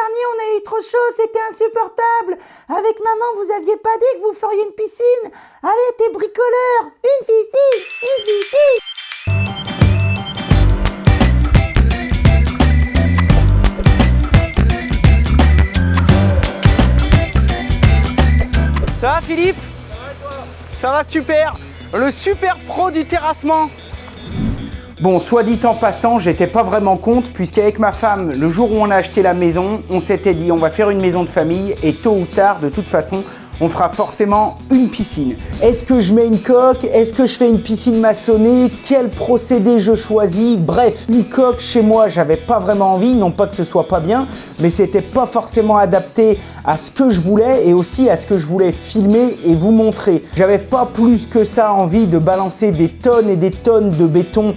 dernier, on a eu trop chaud, c'était insupportable. Avec maman, vous aviez pas dit que vous feriez une piscine. Allez, t'es bricoleur. Une piscine, une piscine. Ça va Philippe? Ça va et toi? Ça va super. Le super pro du terrassement. Bon, soit dit en passant, j'étais pas vraiment contre puisqu'avec ma femme, le jour où on a acheté la maison, on s'était dit on va faire une maison de famille et tôt ou tard, de toute façon, on fera forcément une piscine. Est-ce que je mets une coque? Est-ce que je fais une piscine maçonnée? Quel procédé je choisis? Bref, une coque chez moi, j'avais pas vraiment envie, non pas que ce soit pas bien, mais c'était pas forcément adapté à ce que je voulais et aussi à ce que je voulais filmer et vous montrer. J'avais pas plus que ça envie de balancer des tonnes et des tonnes de béton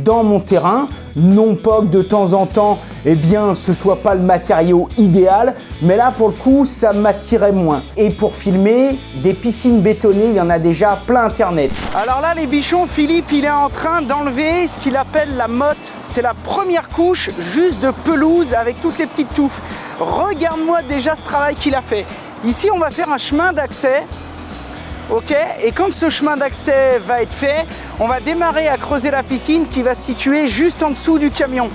dans mon terrain, non pas que de temps en temps, eh bien, ce soit pas le matériau idéal, mais là, pour le coup, ça m'attirait moins. Et pour filmer des piscines bétonnées, il y en a déjà plein Internet. Alors là, les bichons, Philippe, il est en train d'enlever ce qu'il appelle la motte. C'est la première couche juste de pelouse avec toutes les petites touffes. Regarde-moi déjà ce travail qu'il a fait. Ici, on va faire un chemin d'accès. Ok, et quand ce chemin d'accès va être fait, on va démarrer à creuser la piscine qui va se situer juste en dessous du camion.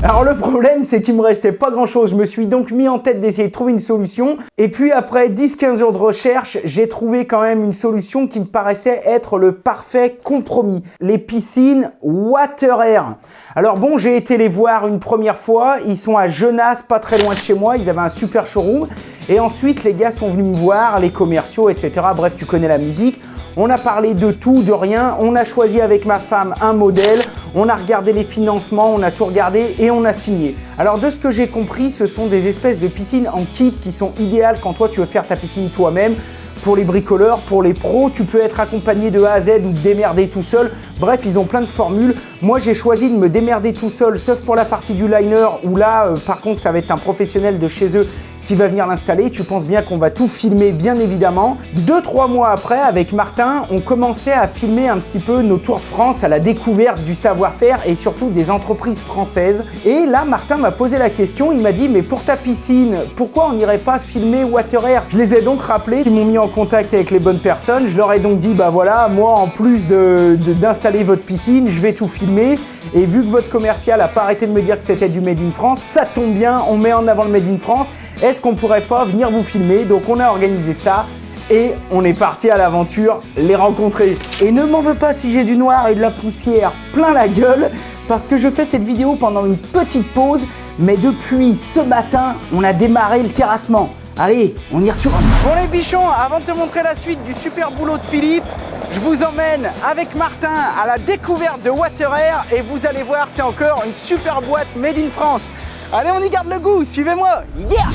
Alors le problème, c'est qu'il me restait pas grand chose. Je me suis donc mis en tête d'essayer de trouver une solution. Et puis après 10-15 jours de recherche, j'ai trouvé quand même une solution qui me paraissait être le parfait compromis. Les piscines Water Air. Alors bon, j'ai été les voir une première fois. Ils sont à Genasse, pas très loin de chez moi. Ils avaient un super showroom. Et ensuite, les gars sont venus me voir, les commerciaux, etc. Bref, tu connais la musique. On a parlé de tout, de rien. On a choisi avec ma femme un modèle. On a regardé les financements, on a tout regardé et on a signé. Alors de ce que j'ai compris, ce sont des espèces de piscines en kit qui sont idéales quand toi tu veux faire ta piscine toi-même. Pour les bricoleurs, pour les pros, tu peux être accompagné de A à Z ou te démerder tout seul. Bref, ils ont plein de formules. Moi, j'ai choisi de me démerder tout seul, sauf pour la partie du liner où là, par contre, ça va être un professionnel de chez eux qui va venir l'installer. Tu penses bien qu'on va tout filmer, bien évidemment. 2-3 mois après, avec Martin, on commençait à filmer un petit peu nos tours de France à la découverte du savoir-faire et surtout des entreprises françaises. Et là, Martin m'a posé la question. Il m'a dit, mais pour ta piscine, pourquoi on n'irait pas filmer Water Air? Je les ai donc rappelés, ils m'ont mis en contact avec les bonnes personnes. Je leur ai donc dit, bah voilà, moi, en plus d'installer votre piscine, je vais tout filmer. Et vu que votre commercial n'a pas arrêté de me dire que c'était du Made in France, ça tombe bien, on met en avant le Made in France. Est-ce qu'on pourrait pas venir vous filmer? Donc on a organisé ça et on est parti à l'aventure les rencontrer. Et ne m'en veux pas si j'ai du noir et de la poussière plein la gueule, parce que je fais cette vidéo pendant une petite pause, mais depuis ce matin, on a démarré le terrassement. Allez, on y retourne. Bon les bichons, avant de te montrer la suite du super boulot de Philippe, je vous emmène avec Martin à la découverte de Water Air et vous allez voir, c'est encore une super boîte Made in France. Allez, on y garde le goût, suivez-moi. Yeah!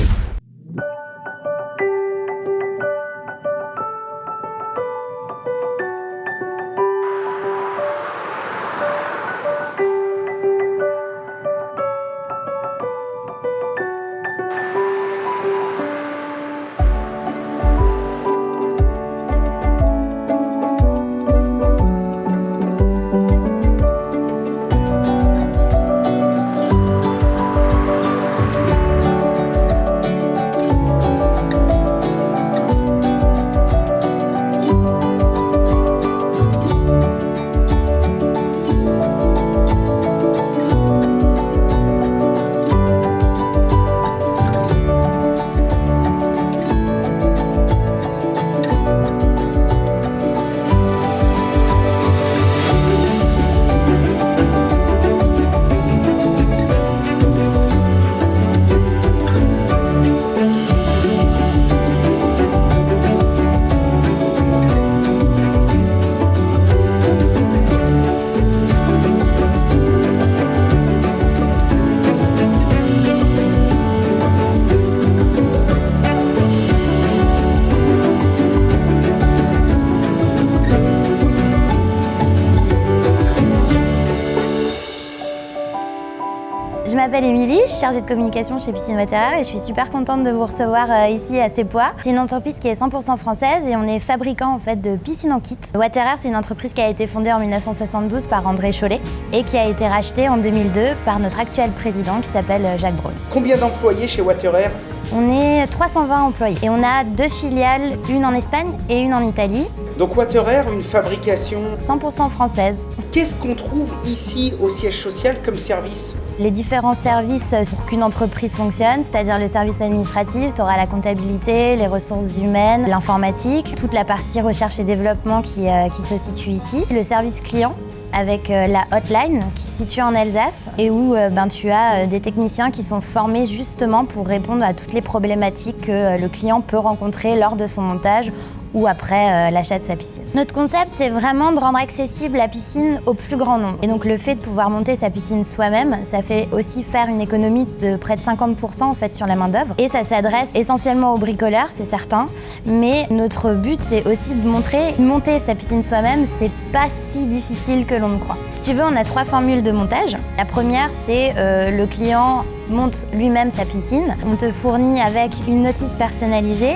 m'appelle Émilie, je suis chargée de communication chez Piscine Water et je suis super contente de vous recevoir ici à Sépois. C'est une entreprise qui est 100% française et on est fabricant en fait de piscines en kit. Water, c'est une entreprise qui a été fondée en 1972 par André Chollet et qui a été rachetée en 2002 par notre actuel président qui s'appelle Jacques Braun. Combien d'employés chez Water Air? On est 320 employés et on a 2 filiales, une en Espagne et une en Italie. Donc Water Air, une fabrication 100% française. Qu'est-ce qu'on trouve ici au siège social comme service? Les différents services pour qu'une entreprise fonctionne, c'est-à-dire le service administratif, tu auras la comptabilité, les ressources humaines, l'informatique, toute la partie recherche et développement qui se situe ici. Le service client, avec la hotline qui se situe en Alsace et où tu as des techniciens qui sont formés justement pour répondre à toutes les problématiques que le client peut rencontrer lors de son montage ou après l'achat de sa piscine. Notre concept, c'est vraiment de rendre accessible la piscine au plus grand nombre. Et donc le fait de pouvoir monter sa piscine soi-même, ça fait aussi faire une économie de près de 50% en fait sur la main-d'œuvre. Et ça s'adresse essentiellement aux bricoleurs, c'est certain. Mais notre but, c'est aussi de monter sa piscine soi-même, c'est pas si difficile que l'on ne croit. Si tu veux, on a 3 formules de montage. La première, c'est le client monte lui-même sa piscine. On te fournit avec une notice personnalisée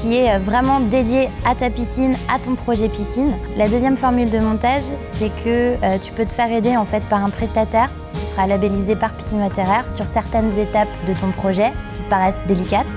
qui est vraiment dédié à ta piscine, à ton projet piscine. La deuxième formule de montage, c'est que tu peux te faire aider en fait par un prestataire qui sera labellisé par Piscine Water Air sur certaines étapes de ton projet qui te paraissent délicates.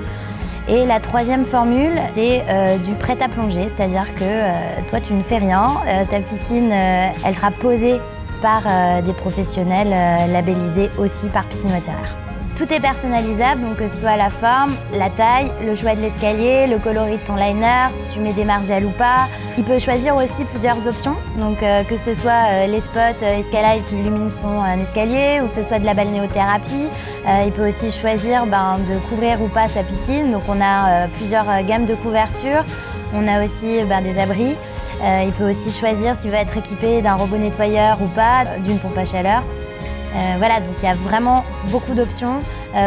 Et la troisième formule, c'est du prêt à plonger, c'est-à-dire que toi tu ne fais rien, ta piscine elle sera posée par des professionnels labellisés aussi par Piscine Water Air. Tout est personnalisable, donc que ce soit la forme, la taille, le choix de l'escalier, le coloris de ton liner, si tu mets des margelles ou pas. Il peut choisir aussi plusieurs options, donc que ce soit les spots Escalade qui illuminent son escalier ou que ce soit de la balnéothérapie. Il peut aussi choisir de couvrir ou pas sa piscine, donc on a plusieurs gammes de couverture. On a aussi des abris. Il peut aussi choisir s'il va être équipé d'un robot nettoyeur ou pas, d'une pompe à chaleur. Voilà, donc il y a vraiment beaucoup d'options,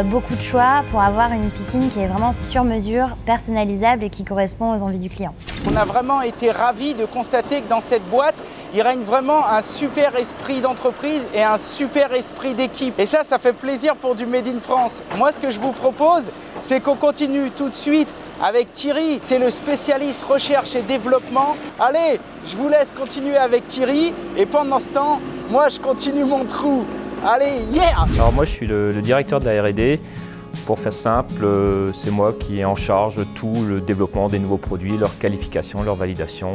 beaucoup de choix pour avoir une piscine qui est vraiment sur mesure, personnalisable et qui correspond aux envies du client. On a vraiment été ravis de constater que dans cette boîte, il règne vraiment un super esprit d'entreprise et un super esprit d'équipe. Et ça fait plaisir pour du Made in France. Moi, ce que je vous propose, c'est qu'on continue tout de suite avec Thierry. C'est le spécialiste recherche et développement. Allez, je vous laisse continuer avec Thierry et pendant ce temps, moi, je continue mon trou. Allez, yeah! Alors moi je suis le directeur de la R&D. Pour faire simple, c'est moi qui ai en charge tout le développement des nouveaux produits, leur qualification, leur validation,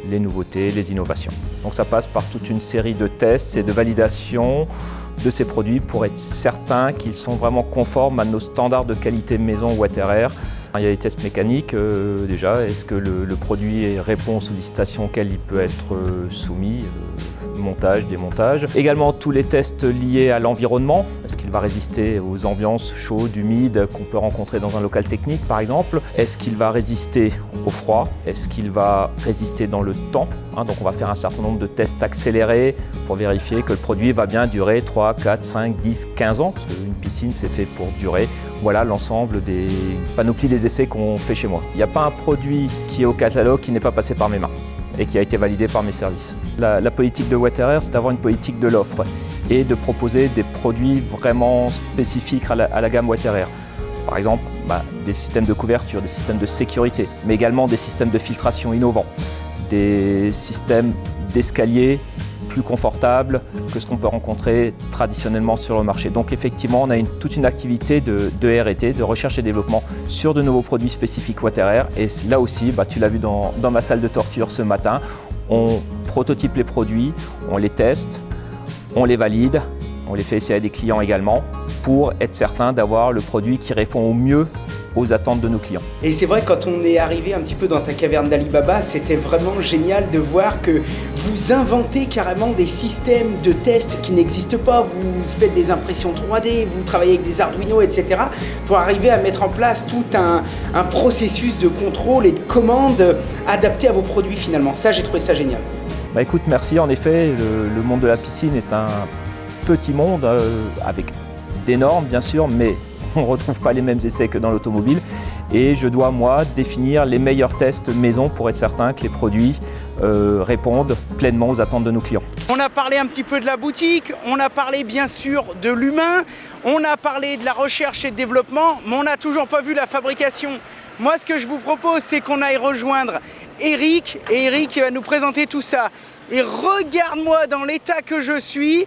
les nouveautés, les innovations. Donc ça passe par toute une série de tests et de validations de ces produits pour être certain qu'ils sont vraiment conformes à nos standards de qualité maison Water Air. Il y a les tests mécaniques déjà, est-ce que le produit répond aux sollicitations auxquelles il peut être soumis, montage, démontage. Également tous les tests liés à l'environnement, est-ce qu'il va résister aux ambiances chaudes, humides qu'on peut rencontrer dans un local technique par exemple. Est-ce qu'il va résister au froid, est-ce qu'il va résister dans le temps. Donc on va faire un certain nombre de tests accélérés pour vérifier que le produit va bien durer 3, 4, 5, 10, 15 ans, parce qu'une piscine c'est fait pour durer. Voilà l'ensemble des panoplies des essais qu'on fait chez moi. Il n'y a pas un produit qui est au catalogue qui n'est pas passé par mes mains et qui a été validé par mes services. La politique de Water Air, c'est d'avoir une politique de l'offre et de proposer des produits vraiment spécifiques à la gamme Water Air. Par exemple, des systèmes de couverture, des systèmes de sécurité, mais également des systèmes de filtration innovants, des systèmes d'escalier plus confortables que ce qu'on peut rencontrer traditionnellement sur le marché. Donc effectivement, on a toute une activité de R&D, de recherche et développement sur de nouveaux produits spécifiques Water Air. Et là aussi, tu l'as vu dans ma salle de torture ce matin, on prototype les produits, on les teste, on les valide, on les fait essayer à des clients également pour être certain d'avoir le produit qui répond au mieux aux attentes de nos clients. Et c'est vrai, quand on est arrivé un petit peu dans ta caverne d'Alibaba, c'était vraiment génial de voir que vous inventez carrément des systèmes de tests qui n'existent pas. Vous faites des impressions 3D, vous travaillez avec des Arduino, etc. pour arriver à mettre en place tout un processus de contrôle et de commande adapté à vos produits finalement. Ça, j'ai trouvé ça génial. Écoute, merci. En effet, le monde de la piscine est un petit monde avec des normes, bien sûr, mais on ne retrouve pas les mêmes essais que dans l'automobile. Et je dois, moi, définir les meilleurs tests maison pour être certain que les produits répondent pleinement aux attentes de nos clients. On a parlé un petit peu de la boutique, on a parlé bien sûr de l'humain, on a parlé de la recherche et de développement, mais on n'a toujours pas vu la fabrication. Moi, ce que je vous propose, c'est qu'on aille rejoindre Eric, et Eric va nous présenter tout ça. Et regarde-moi dans l'état que je suis,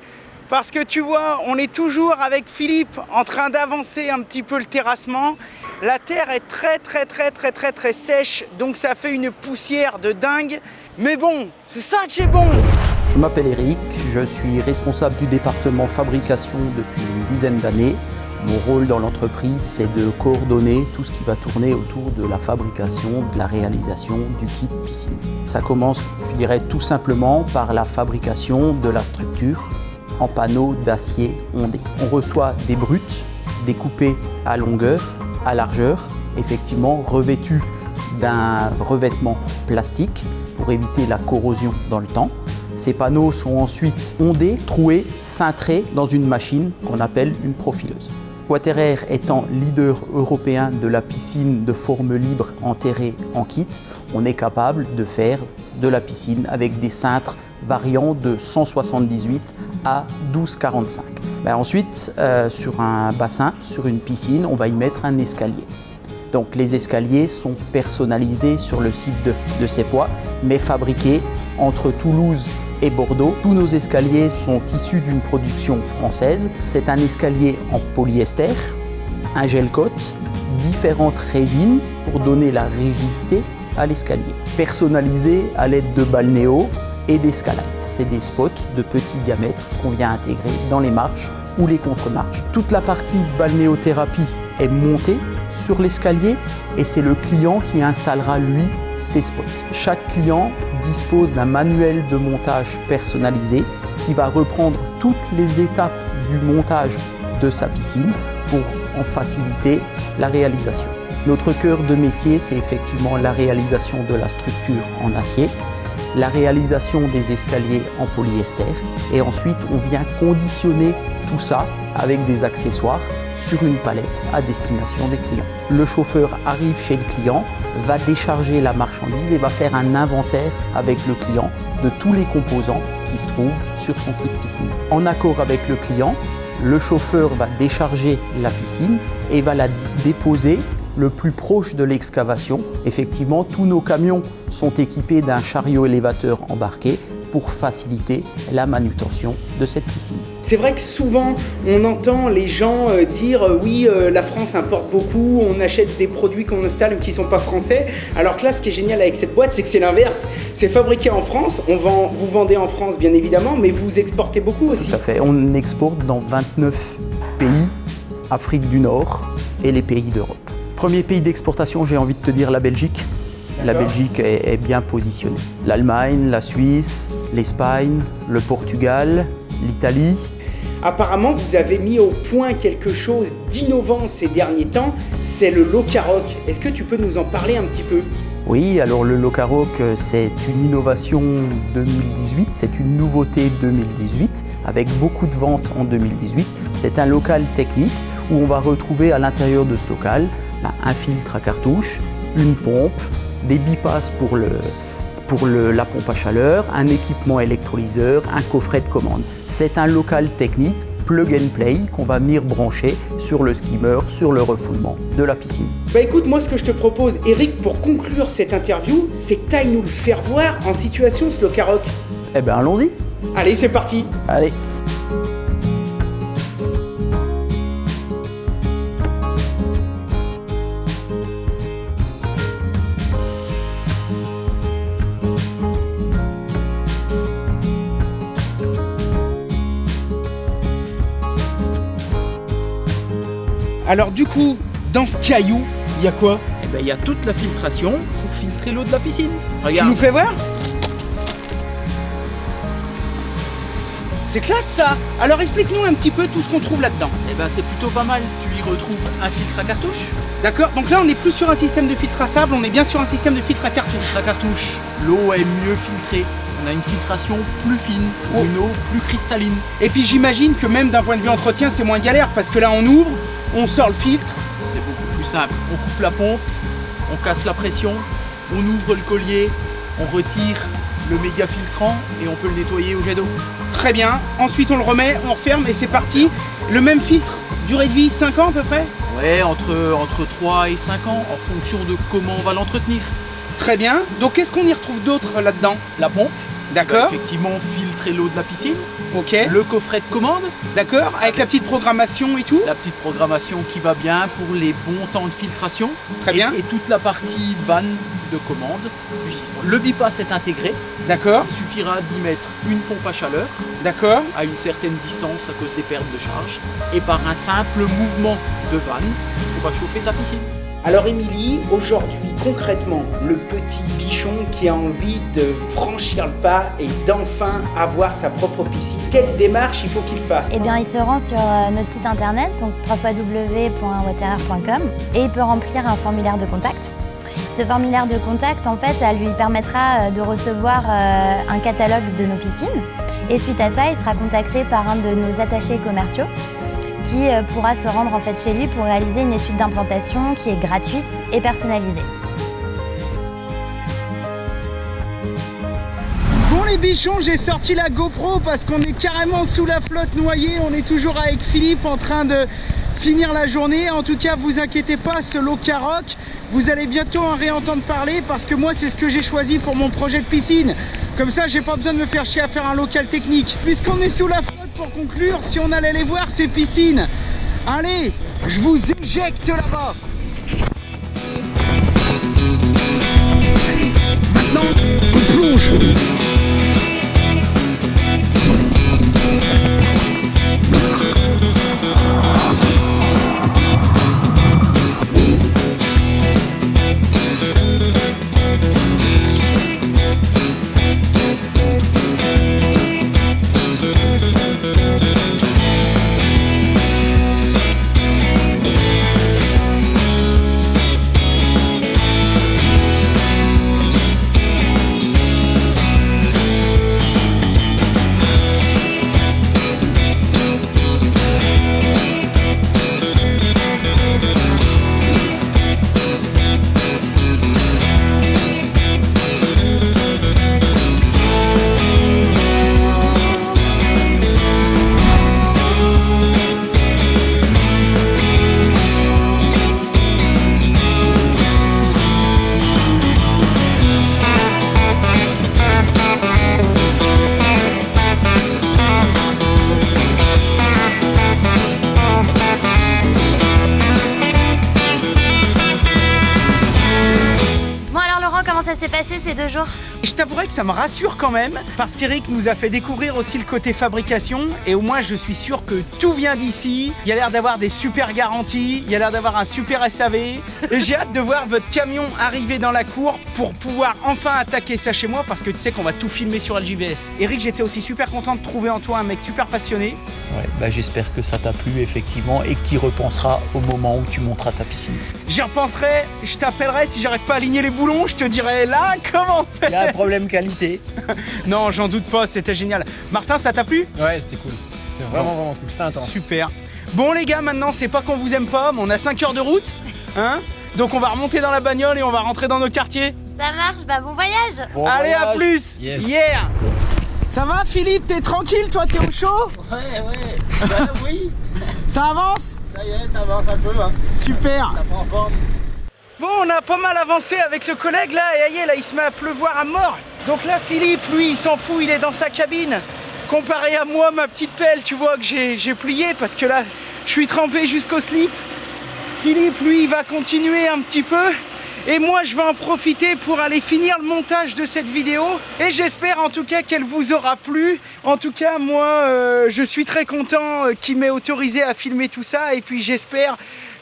parce que tu vois, on est toujours avec Philippe en train d'avancer un petit peu le terrassement. La terre est très sèche, donc ça fait une poussière de dingue. Mais bon, c'est ça qui est bon. Je m'appelle Eric, je suis responsable du département fabrication depuis une dizaine d'années. Mon rôle dans l'entreprise, c'est de coordonner tout ce qui va tourner autour de la fabrication, de la réalisation du kit piscine. Ça commence, je dirais, tout simplement par la fabrication de la structure en panneaux d'acier ondé. On reçoit des brutes découpées à longueur, à largeur, effectivement revêtus d'un revêtement plastique pour éviter la corrosion dans le temps. Ces panneaux sont ensuite ondés, troués, cintrés dans une machine qu'on appelle une profileuse. Quaterair étant leader européen de la piscine de forme libre enterrée en kit, on est capable de faire de la piscine avec des cintres variant de 178 à 12,45. Ensuite, sur un bassin, sur une piscine, on va y mettre un escalier. Donc les escaliers sont personnalisés sur le site de Seppois, mais fabriqués entre Toulouse et Bordeaux. Tous nos escaliers sont issus d'une production française. C'est un escalier en polyester, un gel coat, différentes résines pour donner la rigidité à l'escalier. Personnalisé à l'aide de balnéo et d'escalade. C'est des spots de petit diamètre qu'on vient intégrer dans les marches ou les contre-marches. Toute la partie balnéothérapie est montée sur l'escalier et c'est le client qui installera lui ses spots. Chaque client dispose d'un manuel de montage personnalisé qui va reprendre toutes les étapes du montage de sa piscine pour en faciliter la réalisation. Notre cœur de métier, c'est effectivement la réalisation de la structure en acier, la réalisation des escaliers en polyester et ensuite on vient conditionner tout ça avec des accessoires sur une palette à destination des clients. Le chauffeur arrive chez le client, va décharger la marchandise et va faire un inventaire avec le client de tous les composants qui se trouvent sur son kit piscine. En accord avec le client, le chauffeur va décharger la piscine et va la déposer le plus proche de l'excavation. Effectivement, tous nos camions sont équipés d'un chariot élévateur embarqué pour faciliter la manutention de cette piscine. C'est vrai que souvent, on entend les gens dire oui, la France importe beaucoup, on achète des produits qu'on installe qui ne sont pas français. Alors que là, ce qui est génial avec cette boîte, c'est que c'est l'inverse. C'est fabriqué en France, vous vendez en France bien évidemment, mais vous exportez beaucoup aussi. Tout à fait, on exporte dans 29 pays, Afrique du Nord et les pays d'Europe. Premier pays d'exportation, j'ai envie de te dire la Belgique. La Belgique est bien positionnée. L'Allemagne, la Suisse, l'Espagne, le Portugal, l'Italie. Apparemment, vous avez mis au point quelque chose d'innovant ces derniers temps, c'est le Locaroc. Est-ce que tu peux nous en parler un petit peu ? Oui, alors le Locaroc, c'est une innovation 2018, c'est une nouveauté 2018, avec beaucoup de ventes en 2018. C'est un local technique où on va retrouver à l'intérieur de ce local un filtre à cartouche, une pompe, des bipasses pour la pompe à chaleur, un équipement électrolyseur, un coffret de commande. C'est un local technique plug and play qu'on va venir brancher sur le skimmer, sur le refoulement de la piscine. Écoute, moi ce que je te propose, Eric, pour conclure cette interview, c'est que tu ailles nous le faire voir en situation ce Locaroc. Eh bien allons-y. Allez, c'est parti. Allez. Alors du coup, dans ce caillou, il y a quoi ? Il y a toute la filtration pour filtrer l'eau de la piscine. Tu nous fais voir ? C'est classe ça. Alors explique-nous un petit peu tout ce qu'on trouve là-dedans. C'est plutôt pas mal. Tu y retrouves un filtre à cartouche. D'accord, donc là on n'est plus sur un système de filtre à sable, on est bien sur un système de filtre à cartouche. À cartouche, l'eau est mieux filtrée. On a une filtration plus fine, pour une eau plus cristalline. Et puis j'imagine que même d'un point de vue entretien, c'est moins galère parce que là on ouvre, on sort le filtre. C'est beaucoup plus simple. On coupe la pompe, on casse la pression, on ouvre le collier, on retire le méga filtrant et on peut le nettoyer au jet d'eau. Très bien. Ensuite, on le remet, on referme et c'est parti. Le même filtre, durée de vie 5 ans à peu près? Ouais, entre 3 et 5 ans en fonction de comment on va l'entretenir. Très bien. Donc, qu'est-ce qu'on y retrouve d'autre là-dedans? La pompe. D'accord. Effectivement, filtrer l'eau de la piscine. Ok. Le coffret de commande. D'accord. Avec la petite programmation et tout? La petite programmation qui va bien pour les bons temps de filtration. Très bien. Et toute la partie vanne de commande du système. Le bypass est intégré. D'accord. Il suffira d'y mettre une pompe à chaleur D'accord. à une certaine distance à cause des pertes de charge. Et par un simple mouvement de vanne, tu vas chauffer ta piscine. Alors Émilie, aujourd'hui concrètement, le petit bichon qui a envie de franchir le pas et d'enfin avoir sa propre piscine, quelle démarche il faut qu'il fasse? Eh bien, il se rend sur notre site internet, donc www.waterer.com, et il peut remplir un formulaire de contact. Ce formulaire de contact, en fait, ça lui permettra de recevoir un catalogue de nos piscines. Et suite à ça, il sera contacté par un de nos attachés commerciaux qui pourra se rendre en fait chez lui pour réaliser une étude d'implantation qui est gratuite et personnalisée. Bon les bichons, j'ai sorti la GoPro parce qu'on est carrément sous la flotte noyée. On est toujours avec Philippe en train de finir la journée. En tout cas, vous inquiétez pas, ce Locaroc, vous allez bientôt en réentendre parler parce que moi, c'est ce que j'ai choisi pour mon projet de piscine. Comme ça, j'ai pas besoin de me faire chier à faire un local technique. Puisqu'on est sous la flotte, pour conclure, si on allait les voir ces piscines, allez, je vous éjecte là-bas. Allez, maintenant, on plonge. Comment ça s'est passé ces 2 jours? Je t'avouerai que ça me rassure quand même, parce qu'Eric nous a fait découvrir aussi le côté fabrication, et au moins je suis sûr que tout vient d'ici. Il y a l'air d'avoir des super garanties, il y a l'air d'avoir un super SAV, et j'ai hâte de voir votre camion arriver dans la cour pour pouvoir enfin attaquer ça chez moi, parce que tu sais qu'on va tout filmer sur LJVS. Eric, j'étais aussi super content de trouver en toi un mec super passionné. Ouais, bah j'espère que ça t'a plu effectivement et que tu y repenseras au moment où tu monteras ta piscine. J'y repenserai, je t'appellerai si j'arrive pas à aligner les boulons, je te dirai là comment faire. Il y a un problème qualité. Non, j'en doute pas, c'était génial. Martin, ça t'a plu? Ouais, c'était cool. C'était vraiment cool, c'était intense. Super. Bon les gars, maintenant c'est pas qu'on vous aime pas, mais on a 5 heures de route, hein? Donc on va remonter dans la bagnole et on va rentrer dans nos quartiers. Ça marche, bah bon voyage. Bon Allez, voyage. à plus. Yes. Yeah. Ça va Philippe, t'es tranquille, toi t'es au chaud? Ouais, bah, oui. Ça avance? Ça y est, ça avance un peu. Hein. Super. Ça prend forme. Bon, on a pas mal avancé avec le collègue là, et aïe, là il se met à pleuvoir à mort. Donc là Philippe, lui il s'en fout, il est dans sa cabine. Comparé à moi, ma petite pelle, tu vois que j'ai plié parce que là je suis trempé jusqu'au slip. Philippe, lui, il va continuer un petit peu. Et moi, je vais en profiter pour aller finir le montage de cette vidéo. Et j'espère en tout cas qu'elle vous aura plu. En tout cas, moi, je suis très content qu'il m'ait autorisé à filmer tout ça. Et puis j'espère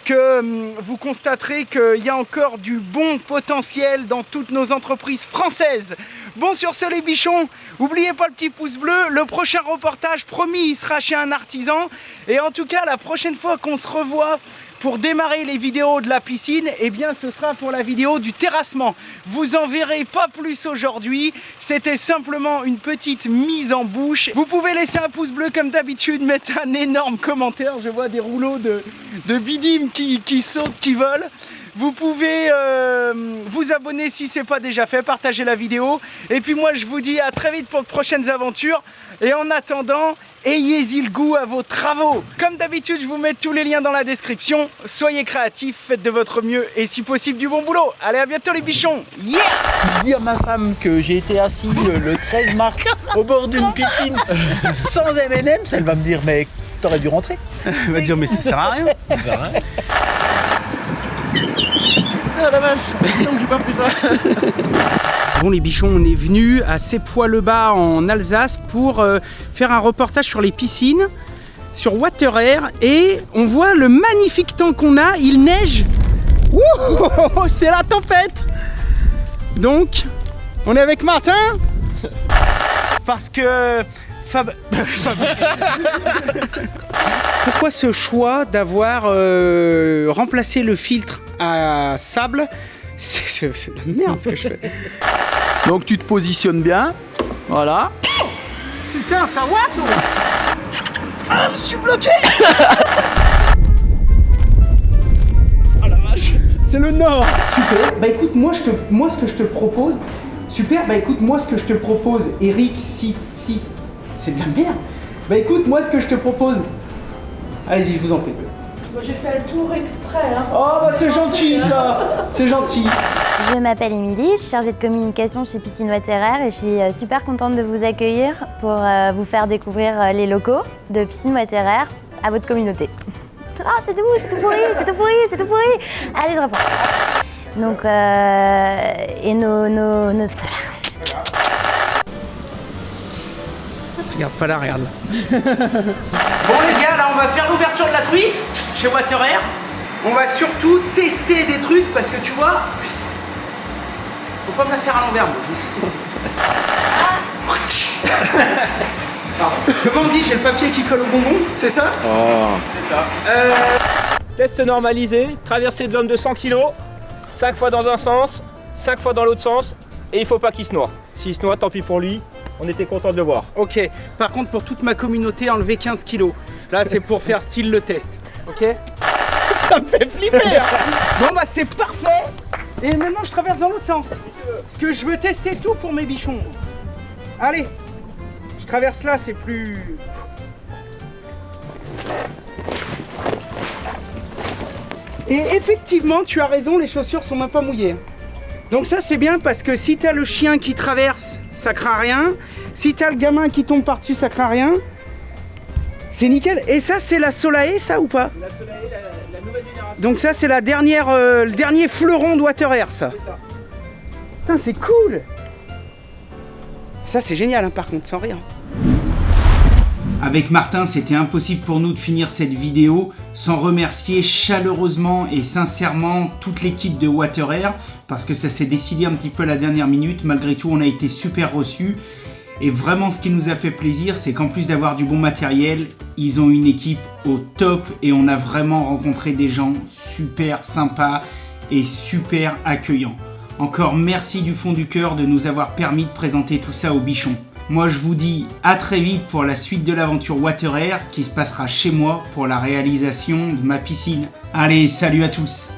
que vous constaterez qu'il y a encore du bon potentiel dans toutes nos entreprises françaises. Bon, sur ce les bichons, n'oubliez pas le petit pouce bleu. Le prochain reportage, promis, il sera chez un artisan. Et en tout cas, la prochaine fois qu'on se revoit pour démarrer les vidéos de la piscine, eh bien ce sera pour la vidéo du terrassement. Vous en verrez pas plus aujourd'hui, c'était simplement une petite mise en bouche. Vous pouvez laisser un pouce bleu comme d'habitude, mettre un énorme commentaire, je vois des rouleaux de bidim qui sautent, qui volent. Vous pouvez vous abonner si ce n'est pas déjà fait, partager la vidéo. Et puis moi, je vous dis à très vite pour de prochaines aventures. Et en attendant, ayez-y le goût à vos travaux. Comme d'habitude, je vous mets tous les liens dans la description. Soyez créatifs, faites de votre mieux et si possible du bon boulot. Allez, à bientôt les bichons. Yeah! Si je dis à ma femme que j'ai été assis le 13 mars au bord d'une piscine sans M&M's, elle va me dire mais t'aurais dû rentrer. Elle va dire mais ça sert à rien. Ça sert à rien. Putain la vache, donc j'ai pas pris ça. Bon les bichons, on est venus à Seppois-le-Bas en Alsace pour faire un reportage sur les piscines, sur Water Air, et on voit le magnifique temps qu'on a, il neige. Ouh, c'est la tempête. Donc, on est avec Martin parce que Pourquoi ce choix d'avoir remplacé le filtre à sable? C'est de la merde ce que je fais. Donc tu te positionnes bien, voilà. Putain, ça what? Ah, je suis bloqué. Oh la vache. C'est le nord. Super, bah écoute, moi ce que je te propose, super, bah écoute, moi ce que je te propose, Eric, si, c'est de la merde. Bah écoute, moi ce que je te propose, allez-y, je vous en prie. J'ai fait le tour exprès. Hein. Oh bah c'est gentil ça, c'est gentil. Je m'appelle Émilie, je suis chargée de communication chez Piscine Water Air et je suis super contente de vous accueillir pour vous faire découvrir les locaux de Piscine Water Air à votre communauté. Ah, c'est tout pourri, c'est tout pourri, c'est tout pourri. Allez, je reprends. Donc, et nos... Regarde pas là, regarde là. Bon les gars, là on va faire l'ouverture de la truite chez Water Air. On va surtout tester des trucs parce que tu vois, faut pas me la faire à l'envers, moi, je vais tout tester. Comment on dit, j'ai le papier qui colle au bonbon, c'est ça? Oh. C'est ça. Test normalisé, traversée de l'homme de 100 kg, 5 fois dans un sens, 5 fois dans l'autre sens, et il faut pas qu'il se noie. S'il se noie, tant pis pour lui, on était content de le voir. Ok, par contre pour toute ma communauté, enlever 15 kilos. Là c'est pour faire style le test, ok? Ça me fait flipper. Bon bah c'est parfait. Et maintenant je traverse dans l'autre sens. Parce que je veux tester tout pour mes bichons. Allez, je traverse là, c'est plus... Et effectivement, tu as raison, les chaussures sont même pas mouillées. Donc ça c'est bien parce que si t'as le chien qui traverse, ça craint rien. Si t'as le gamin qui tombe par-dessus, ça craint rien. C'est nickel. Et ça c'est la Solae, ça ou pas? La Solae, la nouvelle génération. Donc ça c'est la dernière, le dernier fleuron de Water Air, ça. C'est ça. Putain, c'est cool. Ça c'est génial hein, par contre, sans rire. Avec Martin, c'était impossible pour nous de finir cette vidéo sans remercier chaleureusement et sincèrement toute l'équipe de Water Air parce que ça s'est décidé un petit peu à la dernière minute. Malgré tout, on a été super reçus. Et vraiment, ce qui nous a fait plaisir, c'est qu'en plus d'avoir du bon matériel, ils ont une équipe au top et on a vraiment rencontré des gens super sympas et super accueillants. Encore merci du fond du cœur de nous avoir permis de présenter tout ça aux bichons. Moi je vous dis à très vite pour la suite de l'aventure Water Air qui se passera chez moi pour la réalisation de ma piscine. Allez, salut à tous!